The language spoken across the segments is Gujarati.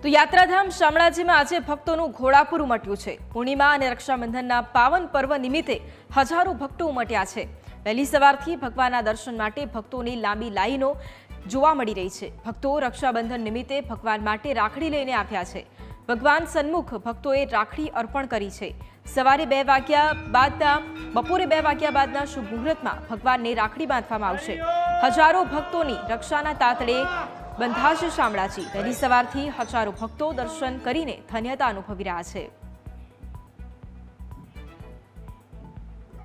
તો યાત્રાધામ શામળાજીમાં આજે ભક્તોનું ઘોડાપુર ઉમટ્યું છે। પૂર્ણિમા અને રક્ષાબંધનના પાવન પર્વ નિમિત્તે હજારો ભક્તો ઉમટ્યા છે। વહેલી સવારથી ભગવાનના દર્શન માટે ભક્તોની લાંબી લાઈનો જોવા મળી રહી છે। ભક્તો રક્ષાબંધન નિમિત્તે ભગવાન માટે રાખડી લઈને આવ્યા છે। ભગવાન સન્મુખ ભક્તોએ રાખડી અર્પણ કરી છે। સવારે 2 વાગ્યા બાદના બપોરે 2 વાગ્યા બાદના શુભ મુહૂર્તમાં ભગવાનને રાખડી બાંધવામાં આવશે। હજારો ભક્તોની રક્ષાના તાતડે બંધાશે શામળાજી। વહેલી સવારથી હજારો ભક્તો દર્શન કરીને ધન્યતા અનુભવી રહ્યા છે।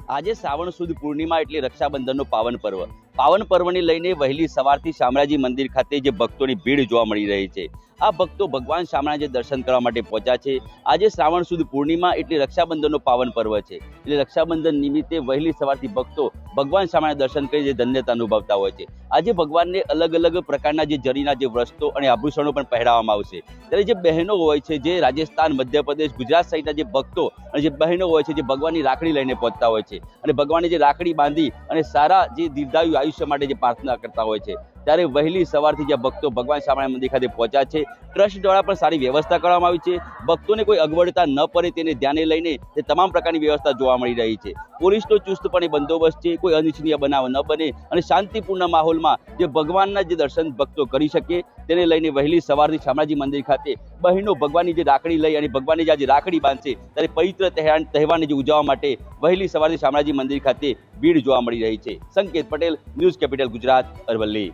આજે શ્રાવણ સુદ પૂર્ણિમા એટલે રક્ષાબંધનનો પાવન પર્વને લઈને વહેલી સવારથી શામળાજી મંદિર ખાતે જે ભક્તોની ભીડ જોવા મળી રહી છે। આ ભક્તો ભગવાન શામળાજી દર્શન કરવા માટે પહોંચ્યા છે। આજે શ્રાવણ સુદ પૂર્ણિમા એટલે રક્ષાબંધનનો પાવન પર્વ છે, એટલે રક્ષાબંધન નિમિત્તે વહેલી સવારથી ભક્તો ભગવાન શામળાજી દર્શન કરી જે ધન્યતા અનુભવતા હોય છે। આજે ભગવાનને અલગ અલગ પ્રકારના જે જરીના જે વસ્ત્રો અને આભૂષણો પણ પહેરાવવામાં આવશે। ત્યારે જે બહેનો હોય છે, જે રાજસ્થાન, મધ્યપ્રદેશ, ગુજરાત સહિતના જે ભક્તો અને જે બહેનો હોય છે, જે ભગવાનની રાખડી લઈને પહોંચતા હોય છે અને ભગવાનને જે રાખડી બાંધી અને સારા જે દીર્ઘાયુ આયુષ્ય માટે જે પ્રાર્થના કરતા હોય છે, ત્યારે વહેલી સવારથી જે ભક્તો ભગવાન શામળાજી મંદિર ખાતે પહોંચ્યા છે। ટ્રસ્ટ દ્વારા પણ સારી વ્યવસ્થા કરવામાં આવી છે। ભક્તોને કોઈ અગવડતા ન પડે તેને ધ્યાને લઈને તે તમામ પ્રકારની વ્યવસ્થા જોવા મળી રહી છે। પોલીસનો ચુસ્તપણે બંદોબસ્ત છે, કોઈ અનિચ્છનીય બનાવ ન બને અને શાંતિપૂર્ણ માહોલમાં જે ભગવાનના જે દર્શન ભક્તો કરી શકે તેને લઈને વહેલી સવારથી શામળાજી મંદિર ખાતે બહેનો ભગવાનની જે રાખડી લઈ અને ભગવાનની જે રાખડી બાંધશે ત્યારે પવિત્ર તહેવારને જે ઉજવવા માટે વહેલી સવારથી શામળાજી મંદિર ખાતે ભીડ જોવા મળી રહી છે। સંકેત પટેલ, ન્યૂઝ કેપિટલ ગુજરાત, અરવલ્લી।